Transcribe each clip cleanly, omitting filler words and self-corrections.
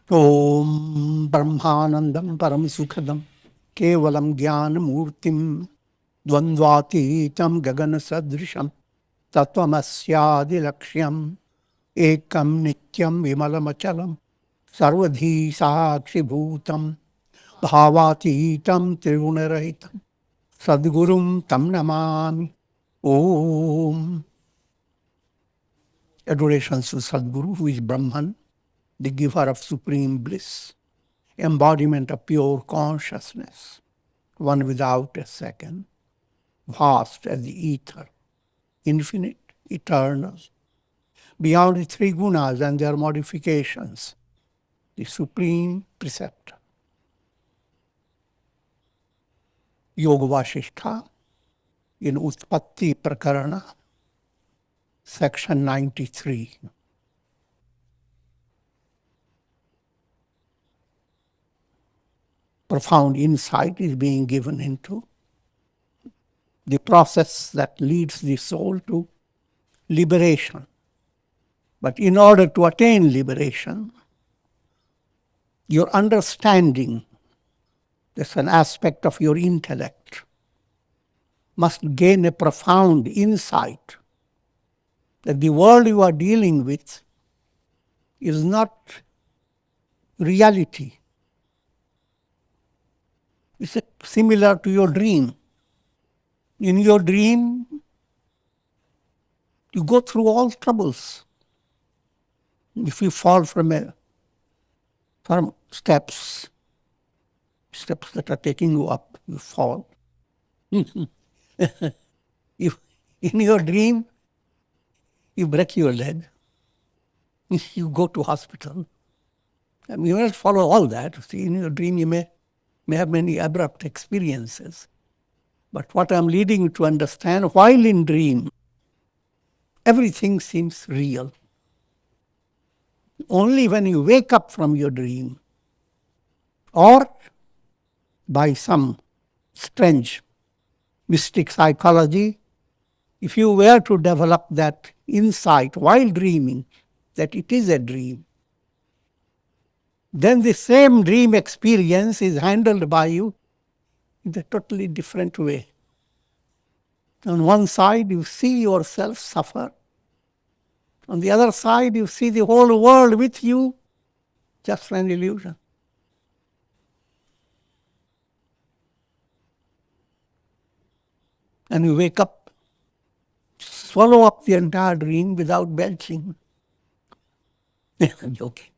Om Brahmanandam Paramasukhadam Kevalam Jnanamurtim Dvandvatitam Gagana Sadrisham Tattvamasya Laksham Ekam Nityam Vimalamachalam Sarvadhi Sakshi Bhutam Bhavatitam Trivunarahitam Sadgurum Tam Namami Om. Adorations to Sadguru, who is Brahman, the giver of supreme bliss, embodiment of pure consciousness, one without a second, vast as the ether, infinite, eternal, beyond the three gunas and their modifications, the supreme preceptor. Yoga Vasistha in Utpatti Prakarana, section 93. Profound insight is being given into the process that leads the soul to liberation. But in order to attain liberation, your understanding, that's an aspect of your intellect, must gain a profound insight that the world you are dealing with is not reality. It's similar to your dream. In your dream, you go through all troubles. If you fall from steps that are taking you up, you fall. If in your dream, you break your leg, you go to hospital. And you must follow all that. See, in your dream, you may have many abrupt experiences. But what I'm leading you to understand, while in dream, everything seems real. Only when you wake up from your dream, or by some strange mystic psychology, if you were to develop that insight while dreaming, that it is a dream, then the same dream experience is handled by you in a totally different way. On one side, you see yourself suffer. On the other side, you see the whole world with you, just an illusion. And you wake up, swallow up the entire dream without belching. I'm joking.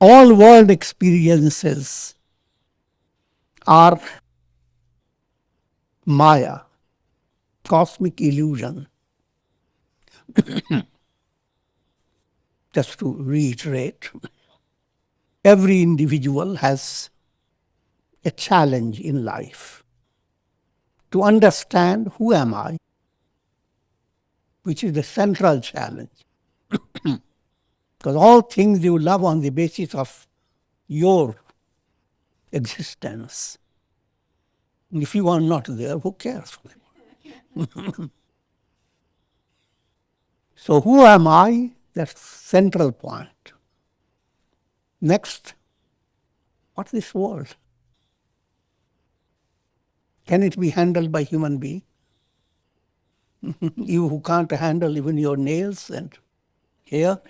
All world experiences are Maya, cosmic illusion. Just to reiterate, every individual has a challenge in life to understand who am I, which is the central challenge. Because all things you love on the basis of your existence. If you are not there, who cares? So who am I? That's central point. Next, what's this world? Can it be handled by human being? You who can't handle even your nails and hair?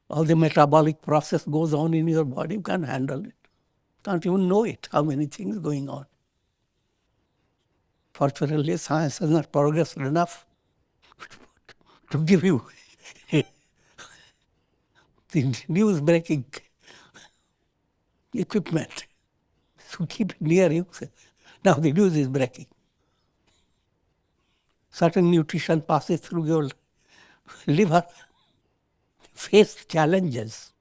All the metabolic process goes on in your body, you can't handle it. Can't even know it, how many things going on. Fortunately, science has not progressed enough to give you the news-breaking equipment. So keep it near you. Now the news is breaking. Certain nutrition passes through your liver. Face challenges.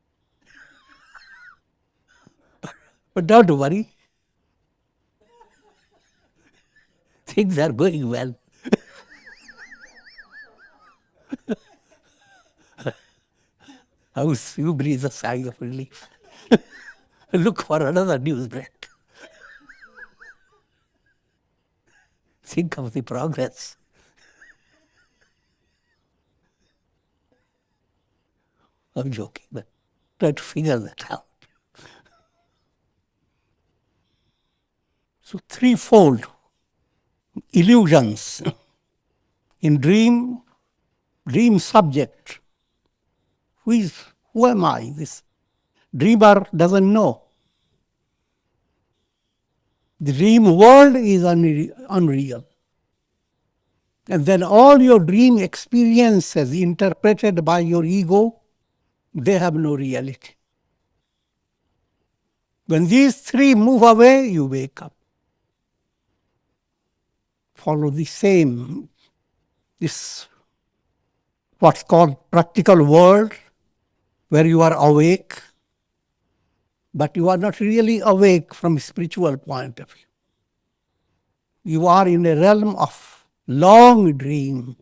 But don't worry. Things are going well. You breathe a sigh of relief. Look for another news break. think of the progress. I'm joking, but try to figure that out. So threefold illusions in dream subject. Who am I? This dreamer doesn't know. The dream world is unreal. And then all your dream experiences interpreted by your ego, they have no reality. When these three move away, you wake up. Follow this what's called practical world, where you are awake, but you are not really awake from a spiritual point of view. You are in a realm of long dream,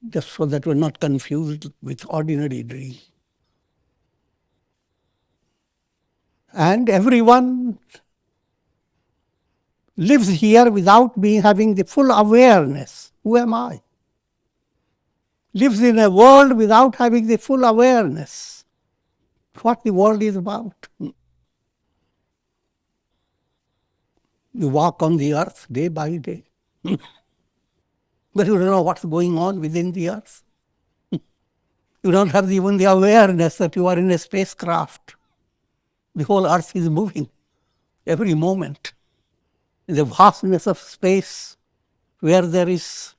just so that we're not confused with ordinary dream. And everyone lives here without having the full awareness. Who am I? Lives in a world without having the full awareness. What the world is about. You walk on the earth day by day. But you don't know what's going on within the earth. You don't have even the awareness that you are in a spacecraft. The whole earth is moving every moment. In the vastness of space, where there is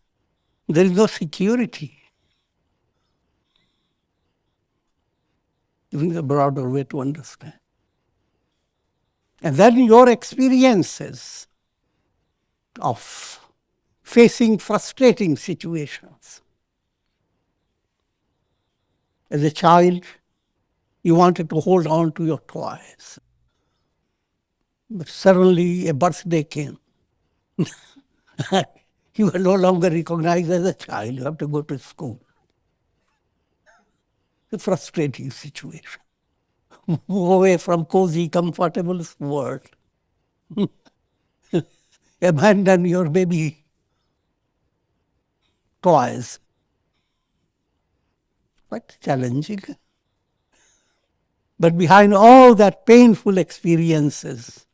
no security. Giving a broader way to understand. And then your experiences of facing frustrating situations. As a child, you wanted to hold on to your toys. But suddenly a birthday came. You are no longer recognized as a child. You have to go to school. A frustrating situation. Move away from cozy, comfortable world. Abandon your baby toys. Quite challenging. But behind all that painful experiences,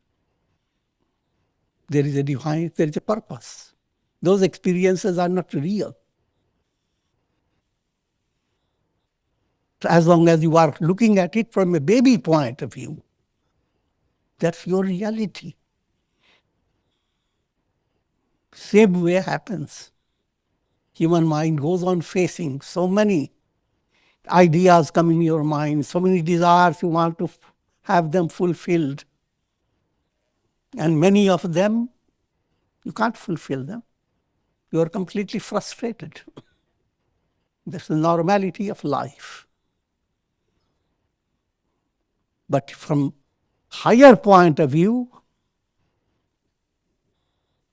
there is a purpose. Those experiences are not real. As long as you are looking at it from a baby point of view, that's your reality. Same way happens. Human mind goes on facing so many ideas come in your mind, so many desires you want to have them fulfilled. And many of them, you can't fulfill them. You are completely frustrated. That's the normality of life. But from higher point of view,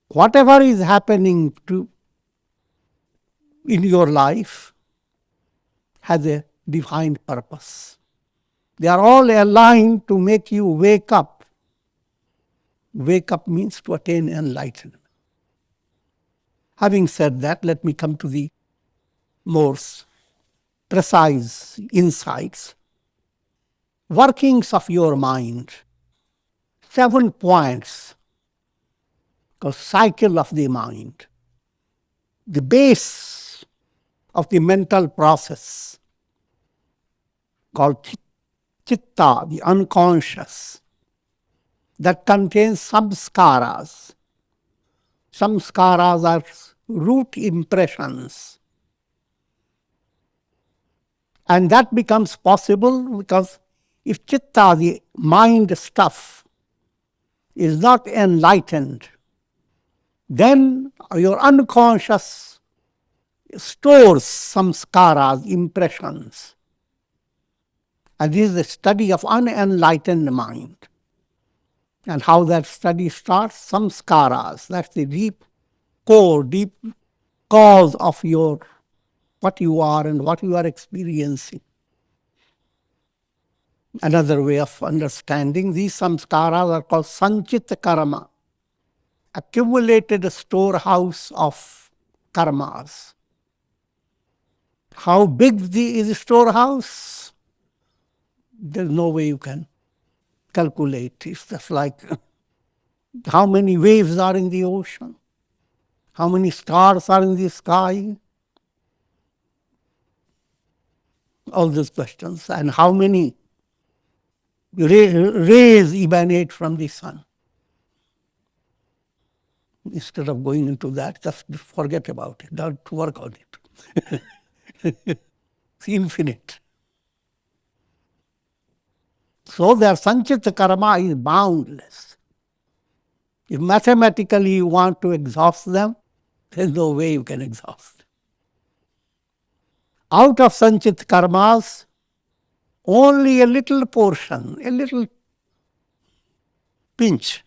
whatever is happening in your life has a divine purpose. They are all aligned to make you wake up. Wake up means to attain enlightenment. Having said that, let me come to the more precise insights. Workings of your mind. 7 points called cycle of the mind. The base of the mental process called chitta, the unconscious, that contains samskaras. Samskaras are root impressions. And that becomes possible because if chitta, the mind stuff, is not enlightened, then your unconscious stores samskaras, impressions. And this is the study of unenlightened mind. And how that study starts? Samskaras. That's the deep core, deep cause of what you are and what you are experiencing. Another way of understanding these samskaras are called Sañchita karma. accumulated storehouse of karmas. How big is the storehouse? There's no way you can calculate. It's just like how many waves are in the ocean, how many stars are in the sky, all those questions, and how many rays emanate from the sun. Instead of going into that, just forget about it. Don't work on it. It's infinite. So their Sañchita karma is boundless. If mathematically you want to exhaust them, there's no way you can exhaust. Out of Sañchita karmas, only a little portion, a little pinch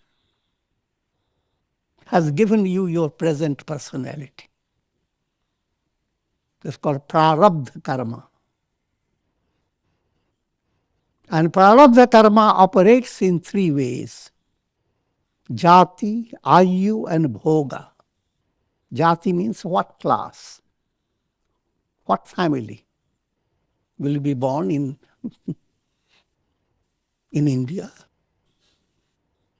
has given you your present personality. It's called Prārabdha karma. And Prārabdha karma operates in three ways: jati, ayu, and bhoga. Jati means what class, what family. Will you be born in India,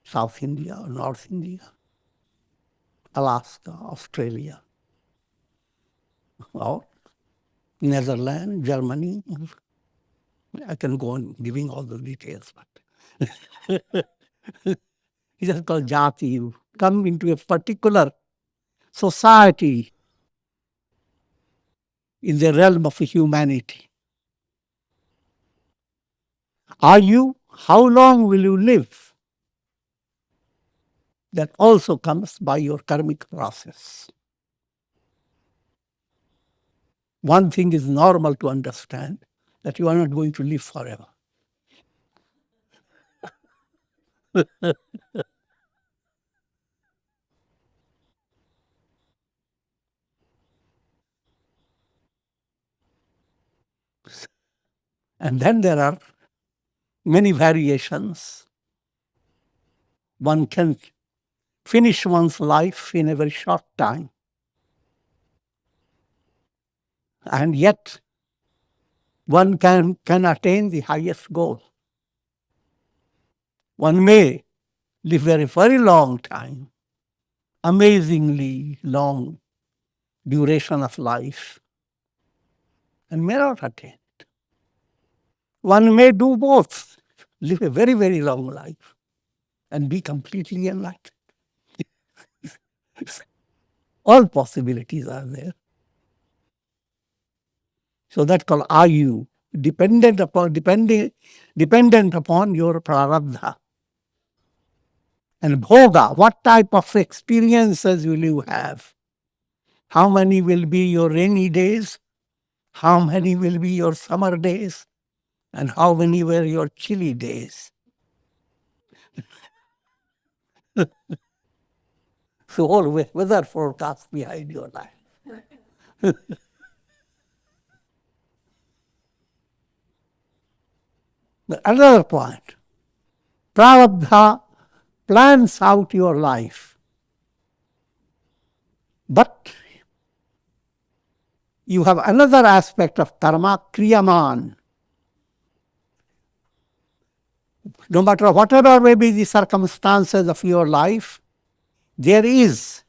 South India, or North India, Alaska, Australia, or Netherlands, Germany? I can go on giving all the details, but it's just called jati. You come into a particular society in the realm of humanity. Are you? How long will you live? That also comes by your karmic process. One thing is normal to understand, that you are not going to live forever. And then there are many variations. One can finish one's life in a very short time, and yet one can attain the highest goal. One may live a very long time, amazingly long duration of life, and may not attain it. One may do both, live a very, very long life and be completely enlightened. All possibilities are there. So that's called ayu, dependent upon your prārabdha. And bhoga, what type of experiences will you have? How many will be your rainy days? How many will be your summer days? And how many were your chilly days? So all weather forecasts behind your life. But another point, Prārabdha plans out your life. But you have another aspect of karma, Kriyamāṇa. No matter whatever may be the circumstances of your life, there is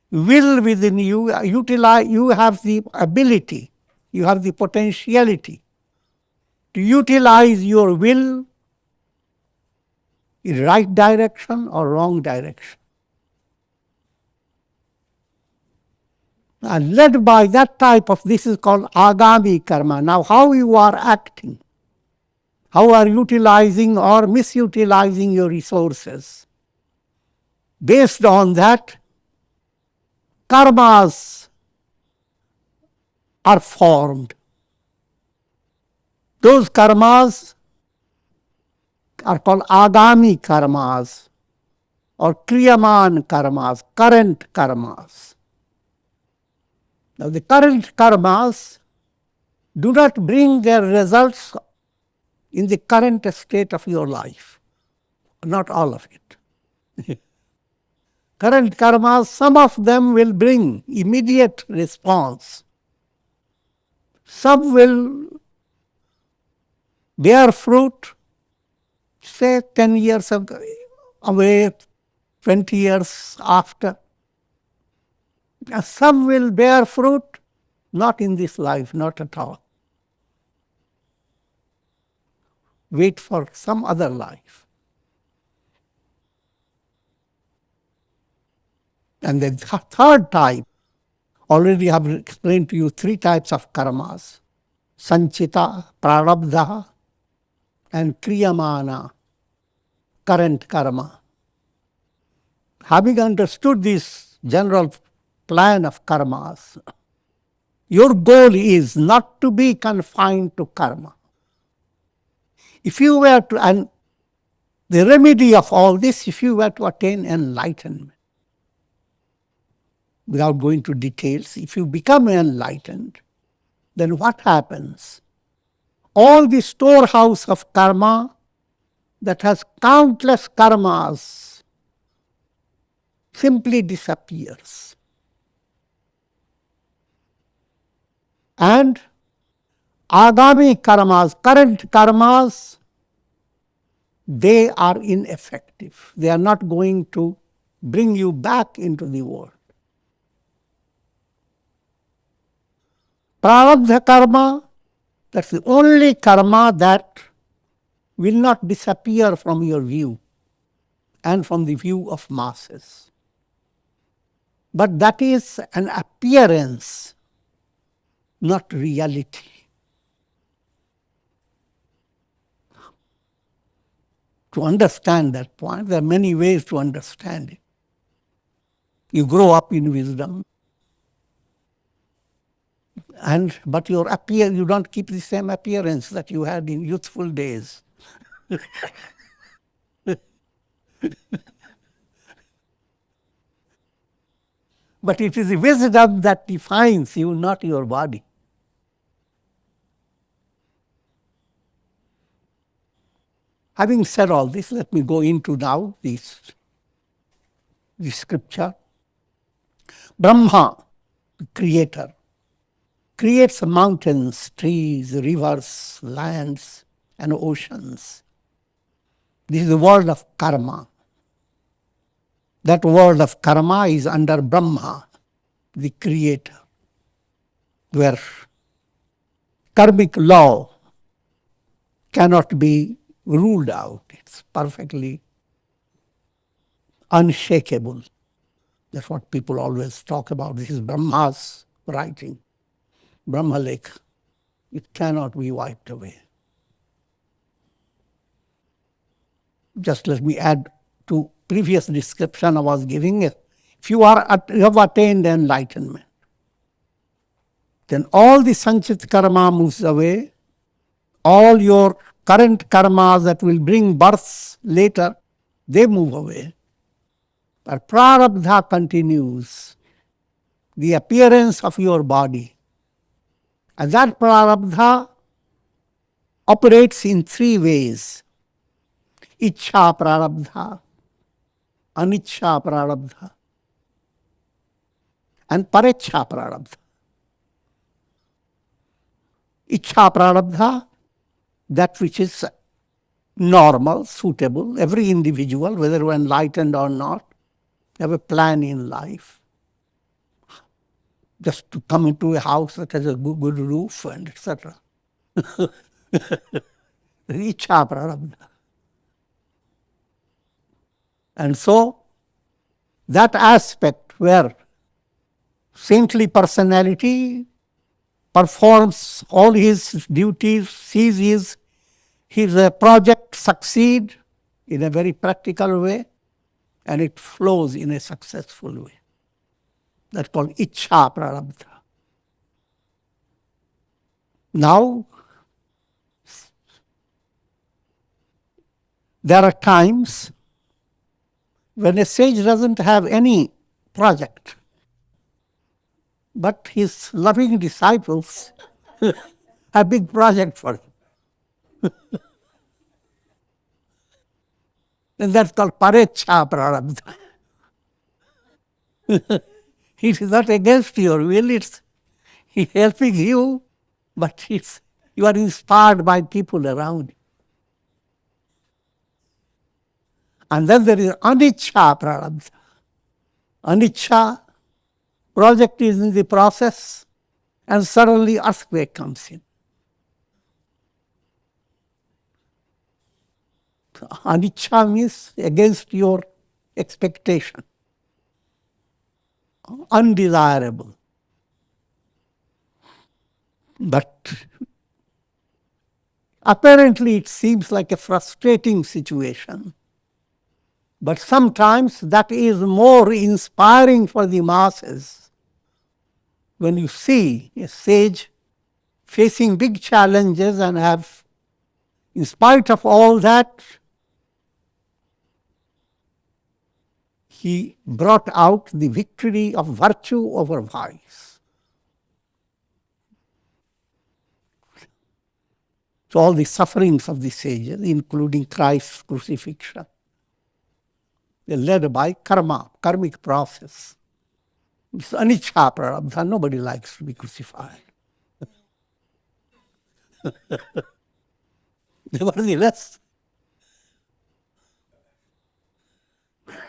will within you. You have the ability, you have the potentiality to utilize your will in right direction or wrong direction. And led by that type of, this is called agami karma. Now how you are acting, how are utilizing or misutilizing your resources. Based on that, karmas are formed. Those karmas are called agami karmas or Kriyamāṇa karmas, current karmas. Now the current karmas do not bring their results in the current state of your life. Not all of it. Current karmas, some of them will bring immediate response. Some will bear fruit, say 10 years away, 20 years after. Some will bear fruit not in this life, not at all. Wait for some other life. And the third type, already I have explained to you 3 types of karmas: Sañchita, Prārabdha, and Kriyamāṇa, current karma. Having understood this general plan of karmas, your goal is not to be confined to karma. If you were to, and the remedy of all this, if you were to attain enlightenment, without going to details, if you become enlightened, then what happens? All the storehouse of karma that has countless karmas simply disappears. And agami karmas, current karmas, they are ineffective. They are not going to bring you back into the world. Prārabdha karma, that's the only karma that will not disappear from your view and from the view of masses. But that is an appearance, not reality. To understand that point, there are many ways to understand it. You grow up in wisdom, but you don't keep the same appearance that you had in youthful days. But it is the wisdom that defines you, not your body. Having said all this, let me go into now the scripture. Brahma, the creator, creates mountains, trees, rivers, lands, and oceans. This is the world of karma. That world of karma is under Brahma, the creator, where karmic law cannot be ruled out. It's perfectly unshakable. That's what people always talk about. This is Brahma's writing, Brahma Lake. It cannot be wiped away. Just let me add to previous description I was giving. If you have attained enlightenment, then all the Sañchita karma moves away. All your current karmas that will bring births later, they move away. But Prārabdha continues, the appearance of your body. And that Prārabdha operates in 3 ways. Ichha Prārabdha, Anichha Prārabdha, and Parecha Prārabdha. Ichha Prārabdha, that which is normal, suitable. Every individual, whether enlightened or not, have a plan in life. Just to come into a house that has a good roof and etc. Ichha Prārabdha. And so, that aspect where saintly personality performs all his duties, sees his project succeed in a very practical way, and it flows in a successful way. That's called Ichha Prārabdha. Now, there are times when a sage doesn't have any project, but his loving disciples have a big project for him. And that's called Parecha Prārabdha. It is not against your will, it's helping you, but you are inspired by people around you. And then there is anicca prārabdha. Anicca, project is in the process, and suddenly earthquake comes in. Anicca means against your expectation, undesirable. But apparently it seems like a frustrating situation. But sometimes that is more inspiring for the masses. When you see a sage facing big challenges and have, in spite of all that, he brought out the victory of virtue over vice. So all the sufferings of the sages, including Christ's crucifixion, they're led by karma, karmic process. It's anicca prārabdha. Nobody likes to be crucified. Nevertheless,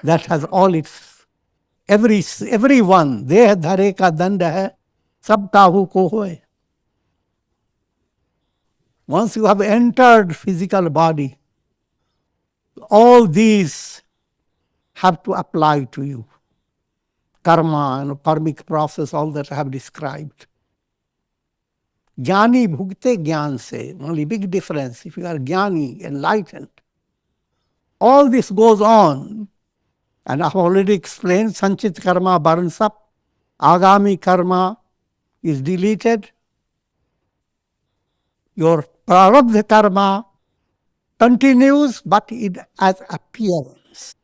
that has all its, everyone, deh dhare ka dand hai, sab kahu ko hoye. Once you have entered physical body, all these have to apply to you. Karma and karmic process, all that I have described. Jnani bhugte jnan se, only big difference. If you are jnani, enlightened, all this goes on. And I have already explained, sanchit karma burns up, agami karma is deleted, your prārabdha karma continues, but it has appearance.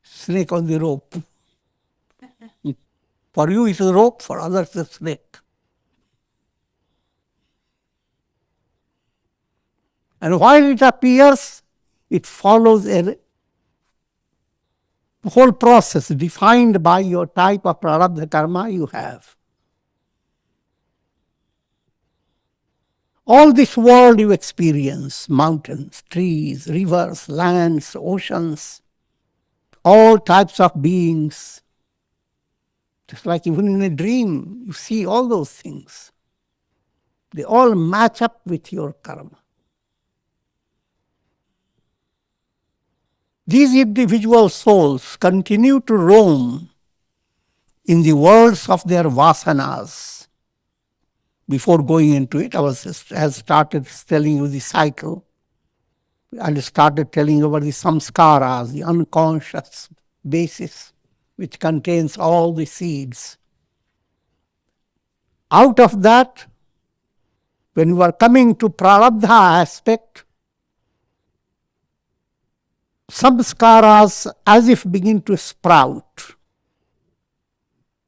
Snake on the rope. For you it's a rope, for others a snake. And while it appears, it follows a whole process defined by your type of prārabdha karma you have. All this world you experience, mountains, trees, rivers, lands, oceans, all types of beings. Just like even in a dream, you see all those things. They all match up with your karma. These individual souls continue to roam in the worlds of their vasanas. Before going into it, I started telling you the cycle. I started telling you about the samskaras, the unconscious basis, which contains all the seeds. Out of that, when you are coming to prārabdha aspect, samskaras as if begin to sprout.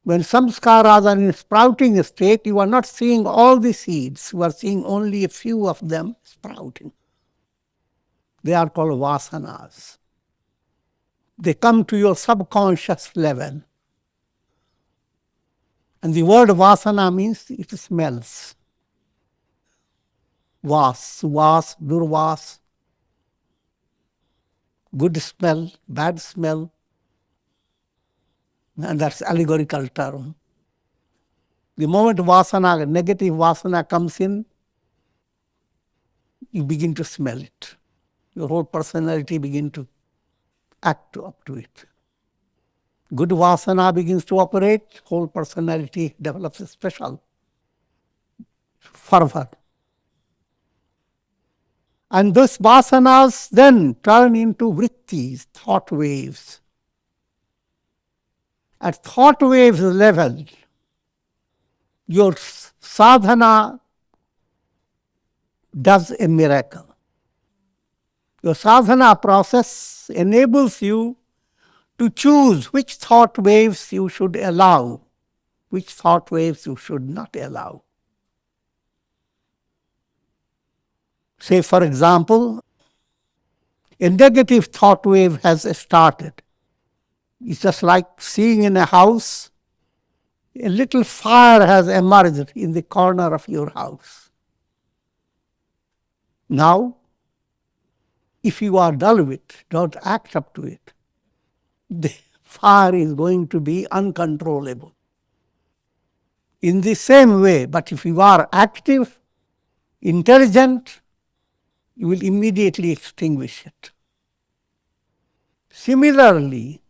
When samskaras are in a sprouting state, you are not seeing all the seeds. You are seeing only a few of them sprouting. They are called vasanas. They come to your subconscious level. And the word vasana means it smells. Vas, suvas, durvas. Good smell, bad smell. And that's allegorical term. The moment vasana, negative vasana comes in, you begin to smell it. Your whole personality begins to act up to it. Good vasana begins to operate, whole personality develops a special fervor. And those vasanas then turn into vrittis, thought waves. At thought waves level, your sadhana does a miracle. Your sadhana process enables you to choose which thought waves you should allow, which thought waves you should not allow. Say, for example, a negative thought wave has started. It's just like seeing in a house, a little fire has emerged in the corner of your house. Now, if you are dull with it, don't act up to it, the fire is going to be uncontrollable. In the same way, but if you are active, intelligent, you will immediately extinguish it. Similarly,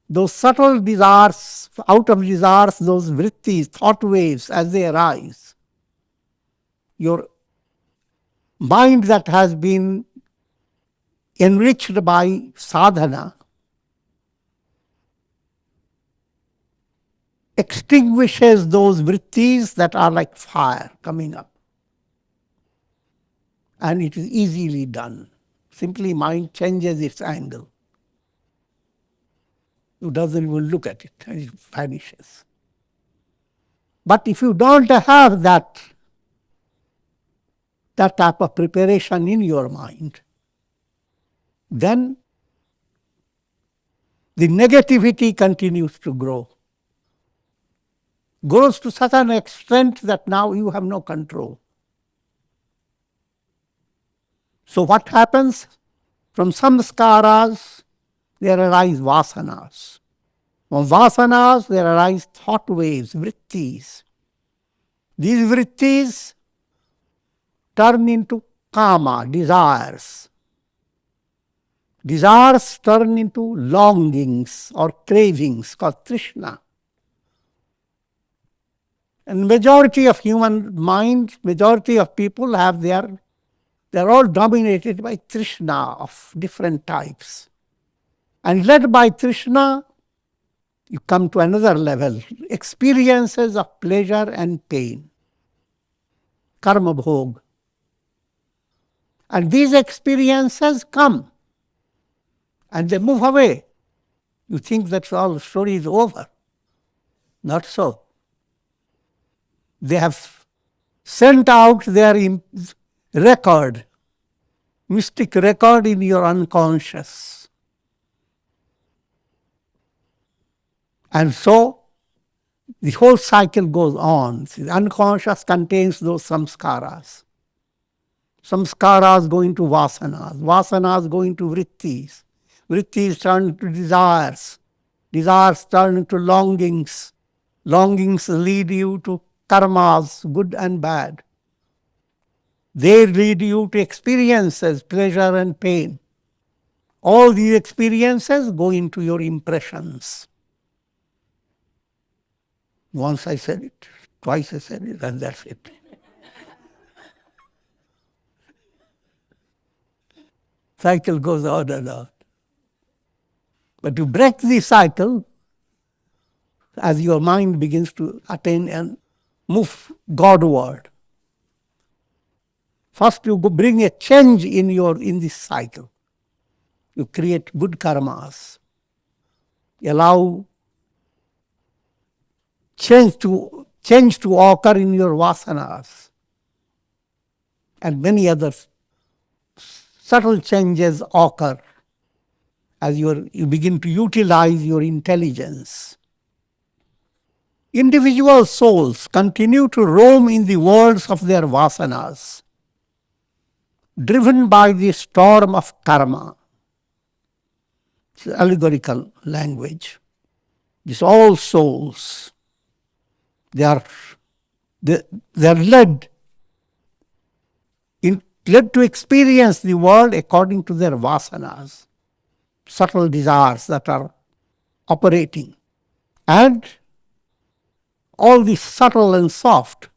those subtle desires, out of desires, those vrittis, thought waves, as they arise, your mind that has been enriched by sadhana extinguishes those vrittis that are like fire coming up. And it is easily done. Simply mind changes its angle. You doesn't even look at it, and it vanishes. But if you don't have that type of preparation in your mind, then the negativity continues to grow. Grows to such an extent that now you have no control. So what happens? From samskaras, there arise vasanas. From vasanas, there arise thought waves, vrittis. These vrittis turn into kama, desires. Desires turn into longings or cravings called trishna. And majority of human mind, majority of people have they're all dominated by trishna of different types. And led by trishna, you come to another level, experiences of pleasure and pain, karma bhog. And these experiences come and they move away. You think that's all, the story is over. Not so. They have sent out their record, mystic record in your unconscious. And so, the whole cycle goes on. The unconscious contains those samskaras. Samskaras go into vasanas. Vasanas go into vrittis. Vrittis turn into desires. Desires turn into longings. Longings lead you to karmas, good and bad. They lead you to experiences, pleasure and pain. All these experiences go into your impressions. Once I said it, twice I said it, and that's it. Cycle goes on and on. But to break the cycle, as your mind begins to attain and move Godward, first you bring a change in this cycle. You create good karmas. Allow change to occur in your vasanas. And many other subtle changes occur as you begin to utilize your intelligence. Individual souls continue to roam in the worlds of their vasanas, driven by the storm of karma. It's allegorical language. These all souls, they are led to experience the world according to their vasanas, subtle desires that are operating. And all the subtle and soft.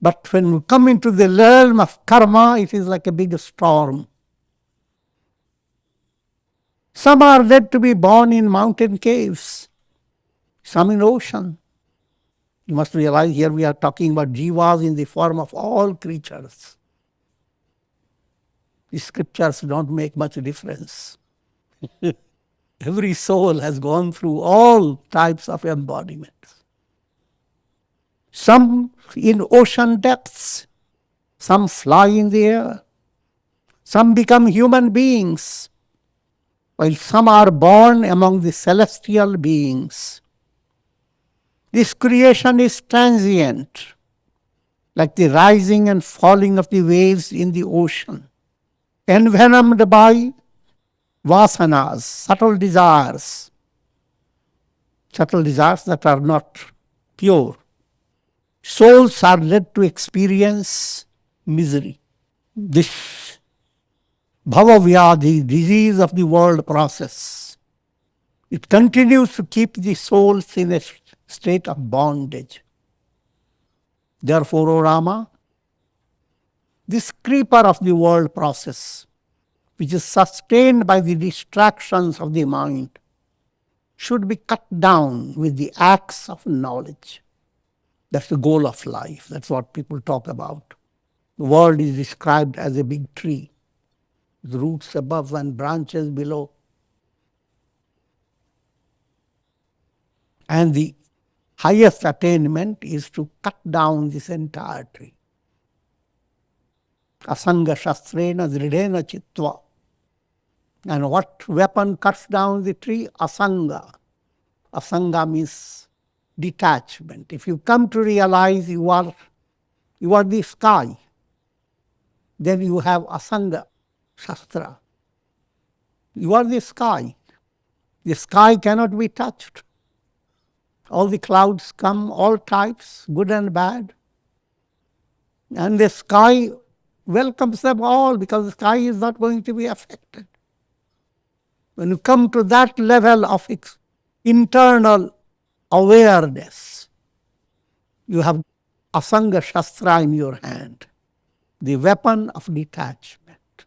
But when we come into the realm of karma, it is like a big storm. Some are led to be born in mountain caves, some in ocean. You must realize here we are talking about jivas in the form of all creatures. The scriptures don't make much difference. Every soul has gone through all types of embodiments. Some in ocean depths, some fly in the air, some become human beings, while some are born among the celestial beings. This creation is transient, like the rising and falling of the waves in the ocean, envenomed by vasanas, subtle desires that are not pure. Souls are led to experience misery. This bhavavyadhi, disease of the world process, it continues to keep the souls in a state of bondage. Therefore, O Rama, this creeper of the world process, which is sustained by the distractions of the mind, should be cut down with the axe of knowledge. That's the goal of life. That's what people talk about. The world is described as a big tree, with roots above and branches below. And the highest attainment is to cut down this entire tree. Asaṅga-śastreṇa dridena chittva. And what weapon cuts down the tree? Asaṅga. Asaṅga means detachment. If you come to realize you are the sky, then you have Asaṅga-śastra. You are the sky. The sky cannot be touched. All the clouds come, all types, good and bad. And the sky welcomes them all because the sky is not going to be affected. When you come to that level of internal awareness, you have Asaṅga-śastra in your hand, the weapon of detachment.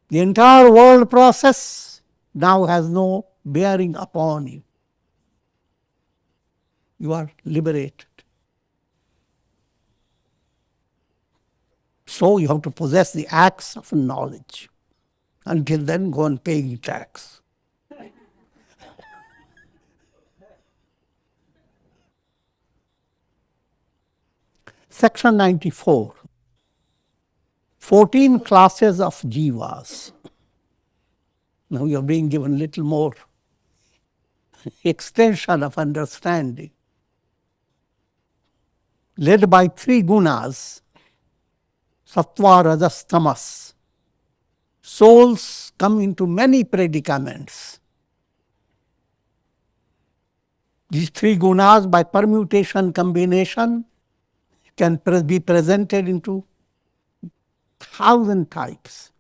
The entire world process now has no bearing upon you. You are liberated. So you have to possess the axe of knowledge. Until then, go on paying tax. Section 94. 14 classes of Jivas. Now you are being given a little more extension of understanding. Led by three gunas, sattva, rajas, tamas, souls come into many predicaments. These three gunas, by permutation, combination, can be presented into 1,000 types.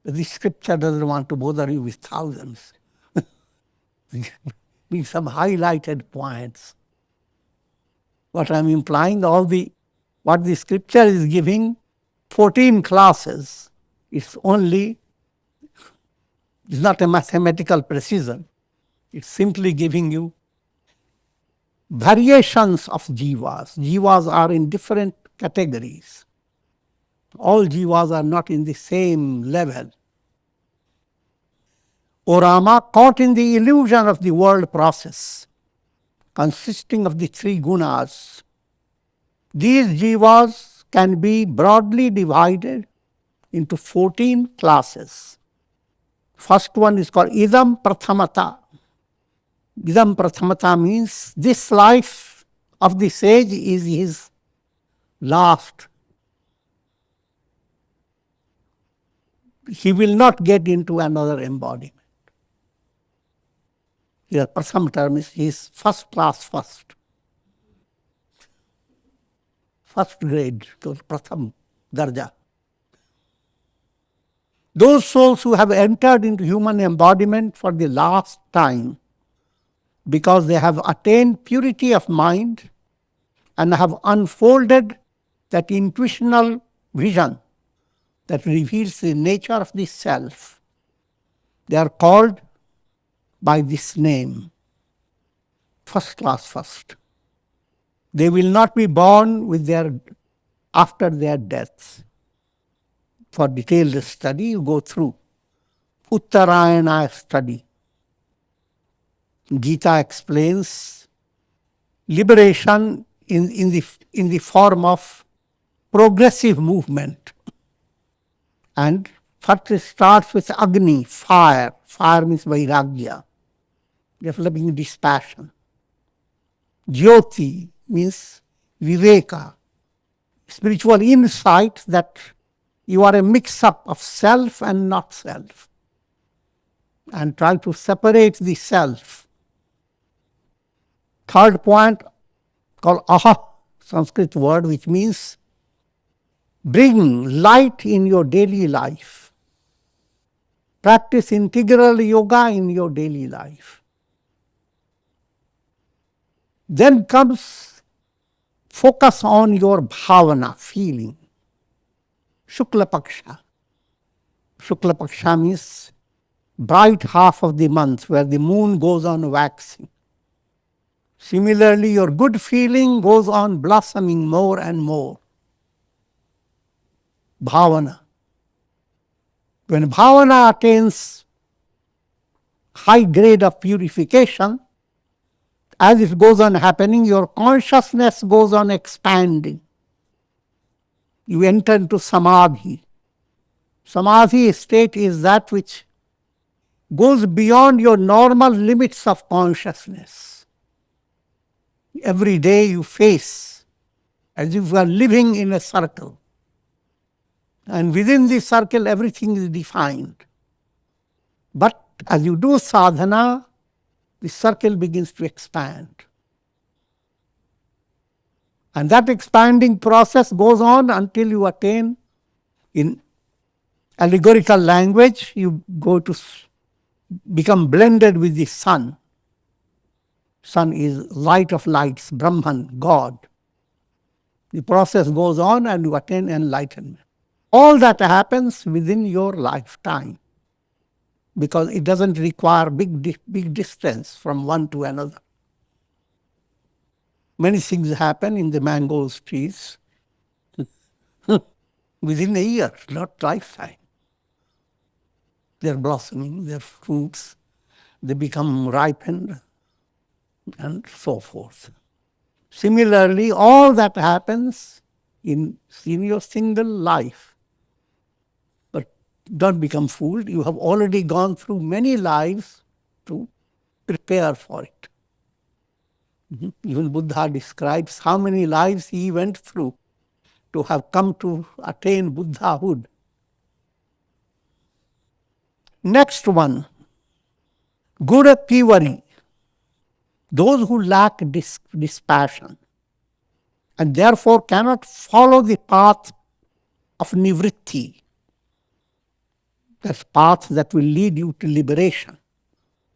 But the scripture doesn't want to bother you with thousands. With some highlighted points. What I'm implying, what the scripture is giving, 14 classes, it's not a mathematical precision. It's simply giving you variations of jivas. Jivas are in different categories. All jivas are not in the same level. O Rama, caught in the illusion of the world process, consisting of the three gunas, these jivas can be broadly divided into 14 classes. First one is called idam prathamata. Idam prathamata means this life of the sage is his last. He will not get into another embodiment. Here, prathamata means he is first class first. First grade, pratham darja. Those souls who have entered into human embodiment for the last time, because they have attained purity of mind and have unfolded that intuitional vision that reveals the nature of the self, they are called by this name, first class first. They will not be born after their deaths. For detailed study, you go through Uttarayana study. Gita explains liberation in the form of progressive movement. And First it starts with Agni, fire. Fire means Vairagya, developing dispassion. Jyoti means Viveka, spiritual insight that you are a mix-up of self and not self, and try to separate the self. Third point, called aha, Sanskrit word, which means bring light in your daily life. Practice integral yoga in your daily life. Then comes focus on your bhavana, feeling. Shukla Paksha. Shukla Paksha means bright half of the month where the moon goes on waxing. Similarly, your good feeling goes on blossoming more and more. Bhavana. When bhavana attains high grade of purification, as it goes on happening, your consciousness goes on expanding. You enter into samadhi. Samadhi state is that which goes beyond your normal limits of consciousness. Every day you face as if you are living in a circle. And within this circle, everything is defined. But as you do sadhana, the circle begins to expand. And that expanding process goes on until you attain, in allegorical language, you go to become blended with the sun. Sun is light of lights, Brahman, God. The process goes on and you attain enlightenment. All that happens within your lifetime, because it doesn't require big distance from one to another. Many things happen in the mango trees within a year, not lifetime. They're blossoming, their fruits, they become ripened, and so forth. Similarly, all that happens in your single life. But don't become fooled. You have already gone through many lives to prepare for it. Even Buddha describes how many lives he went through to have come to attain Buddhahood. Next one, Guna Pivari, those who lack dispassion and therefore cannot follow the path of nivritti, that path that will lead you to liberation,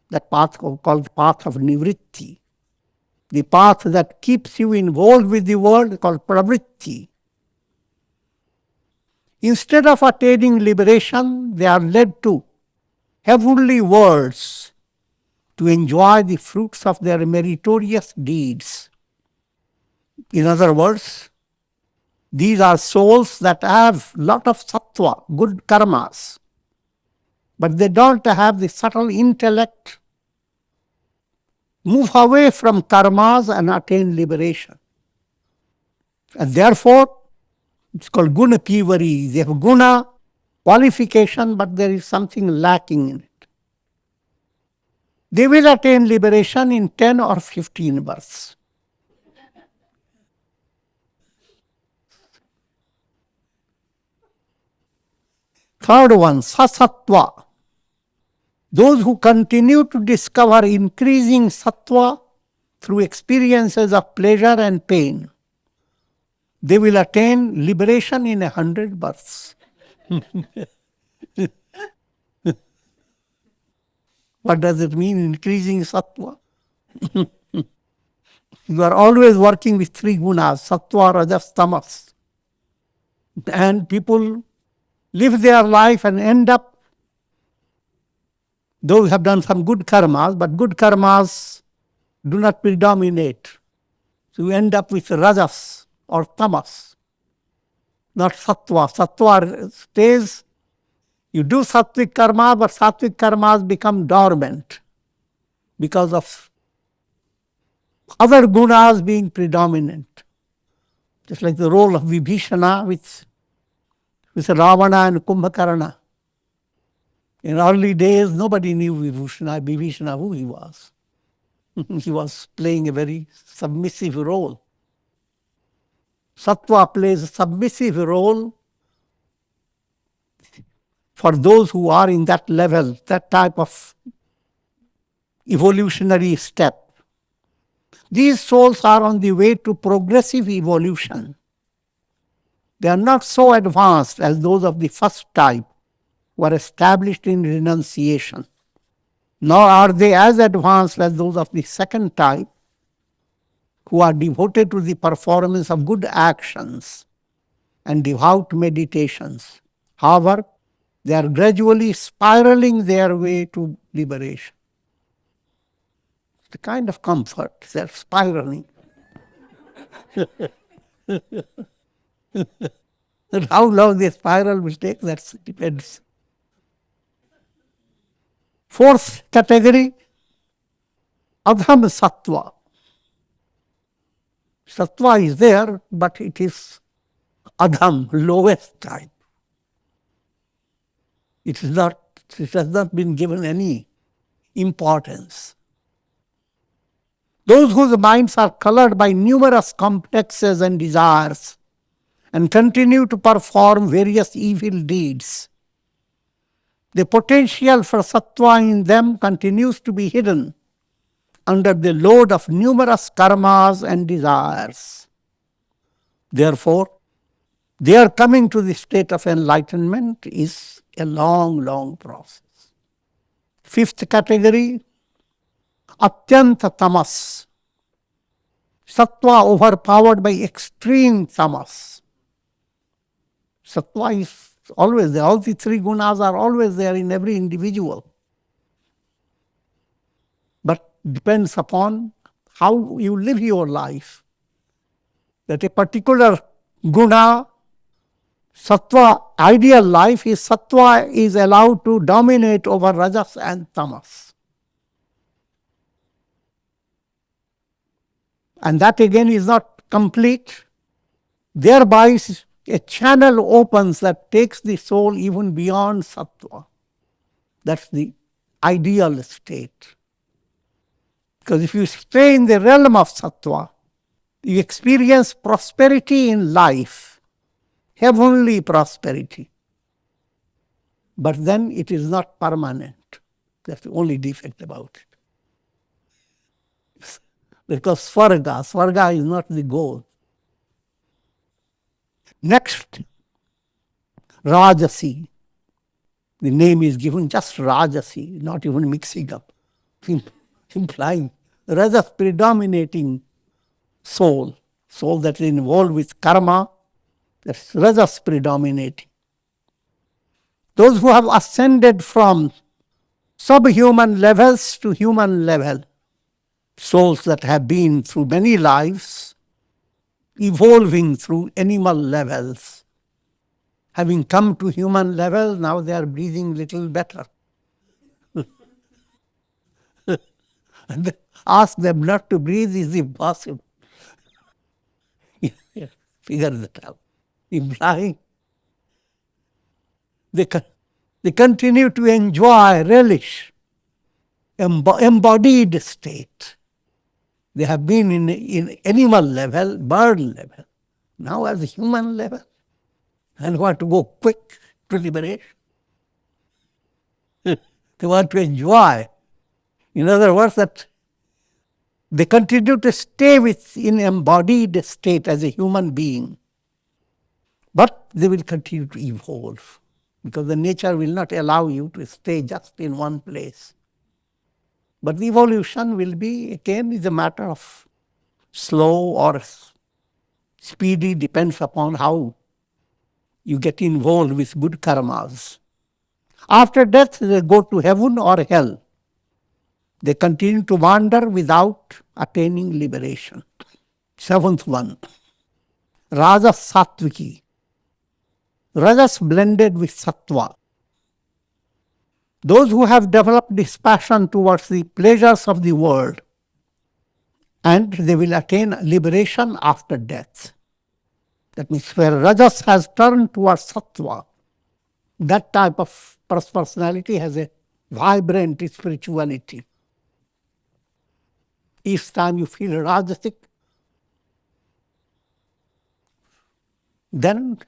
that path called the path of nivritti, the path that keeps you involved with the world called pravritti. Instead of attaining liberation, they are led to heavenly worlds to enjoy the fruits of their meritorious deeds. In other words, these are souls that have a lot of sattva, good karmas, but they don't have the subtle intellect. Move away from karmas and attain liberation. And therefore, it's called guna pivari. They have guna, qualification, but there is something lacking in it. They will attain liberation in 10 or 15 births. Third one, sasattva. Those who continue to discover increasing sattva through experiences of pleasure and pain, they will attain liberation in 100 births. What does it mean, increasing sattva? You are always working with three gunas, sattva, rajas, tamas. And people live their life and end up, though we have done some good karmas, but good karmas do not predominate. So you end up with rajas or tamas, not sattva. Sattva stays. You do sattvic karma, but sattvic karmas become dormant because of other gunas being predominant. Just like the role of Vibhishana with Ravana and Kumbhakarna. In early days, nobody knew Vibhishana who he was. He was playing a very submissive role. Sattva plays a submissive role for those who are in that level, that type of evolutionary step. These souls are on the way to progressive evolution. They are not so advanced as those of the first type who are established in renunciation, nor are they as advanced as those of the second type who are devoted to the performance of good actions and devout meditations. However, they are gradually spiraling their way to liberation. The kind of comfort, they are spiraling. How long the spiral will take, that depends. Fourth category, adham sattva. Sattva is there, but it is adham, lowest type. It has not been given any importance. Those whose minds are colored by numerous complexes and desires and continue to perform various evil deeds, the potential for sattva in them continues to be hidden under the load of numerous karmas and desires. Therefore, their coming to the state of enlightenment is a long, long process. Fifth category, atyanta tamas. Sattva overpowered by extreme tamas. Sattva is always there. All the three gunas are always there in every individual. But depends upon how you live your life. That a particular guna, sattva, ideal life is sattva is allowed to dominate over rajas and tamas. And that again is not complete. Thereby a channel opens that takes the soul even beyond sattva. That's the ideal state. Because if you stay in the realm of sattva, you experience prosperity in life, heavenly prosperity. But then it is not permanent. That's the only defect about it. Because svarga is not the goal. Next, Rajasi. The name is given just Rajasi, not even mixing up, implying Rajas predominating soul that is involved with karma, that's Rajas predominating. Those who have ascended from subhuman levels to human level, souls that have been through many lives, evolving through animal levels. Having come to human level, now they are breathing little better. And ask them not to breathe is impossible. Figure that out. Implying they continue to enjoy, relish, embodied state. They have been in animal level, bird level, now as a human level, and want to go quick to liberation. They want to enjoy. In other words, that they continue to stay in embodied state as a human being. But they will continue to evolve, because the nature will not allow you to stay just in one place. But the evolution will be, again, is a matter of slow or speedy, depends upon how you get involved with good karmas. After death, they go to heaven or hell. They continue to wander without attaining liberation. Seventh one, Rajas Sattviki. Rajas blended with Sattva. Those who have developed this passion towards the pleasures of the world, and they will attain liberation after death. That means where Rajas has turned towards Sattva, That type of personality has a vibrant spirituality. Each time you feel rajasic, then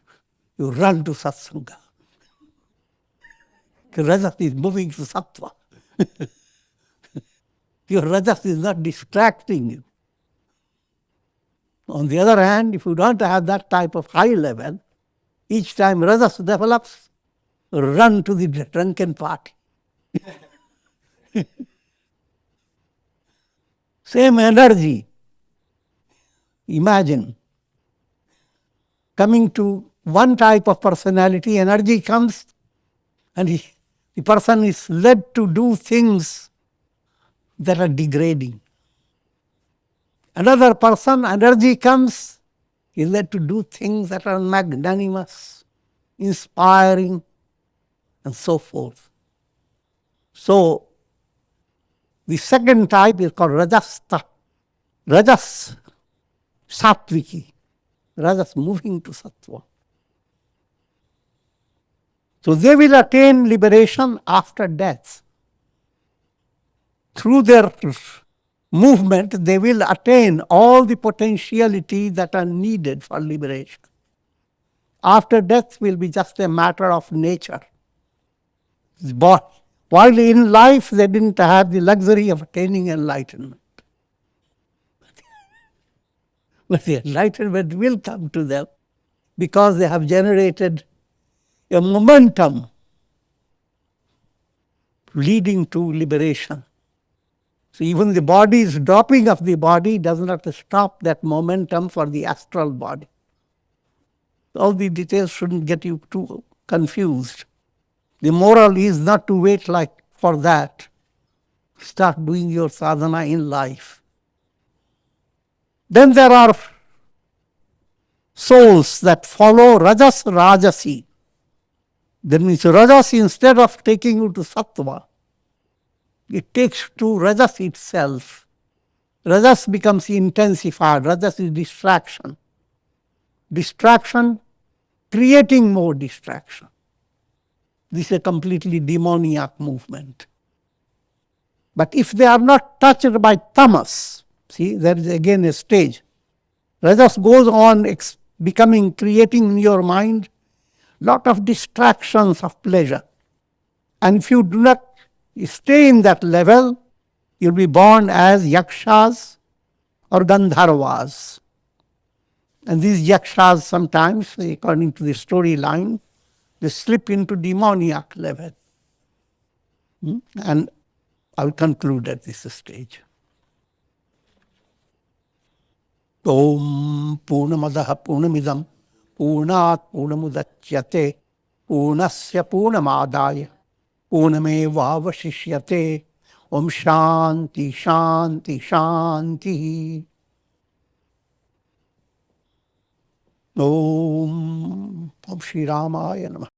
you run to satsanga. The rajas is moving to sattva. Your rajas is not distracting you. On the other hand, if you don't have that type of high level, each time rajas develops, run to the drunken party. Same energy. Imagine coming to one type of personality, energy comes and the person is led to do things that are degrading. Another person, energy comes, is led to do things that are magnanimous, inspiring, and so forth. So, the second type is called rajastha. Rajas, sattviki. Rajas moving to sattva. So they will attain liberation after death. Through their movement, they will attain all the potentiality that are needed for liberation. After death will be just a matter of nature. But while in life they didn't have the luxury of attaining enlightenment. But the enlightenment will come to them because they have generated a momentum leading to liberation. So even the body's dropping of the body does not stop that momentum for the astral body. All the details shouldn't get you too confused. The moral is not to wait for that. Start doing your sadhana in life. Then there are souls that follow rajas rajasi. That means rajas, instead of taking you to sattva, it takes to rajas itself. Rajas becomes intensified. Rajas is distraction. Distraction, creating more distraction. This is a completely demoniac movement. But if they are not touched by tamas, see, there is again a stage. Rajas goes on creating in your mind lot of distractions of pleasure. And if you do not stay in that level, you'll be born as yakshas or gandharvas. And these yakshas sometimes, according to the storyline, they slip into demoniac level. And I'll conclude at this stage. Om Purnamadaha Purnamidam Purnat Purnamudachyate Purnasya Purnamadaya Purnamevavashishyate. Om Shanti Shanti Shanti. Om Shri Ramaya Namah.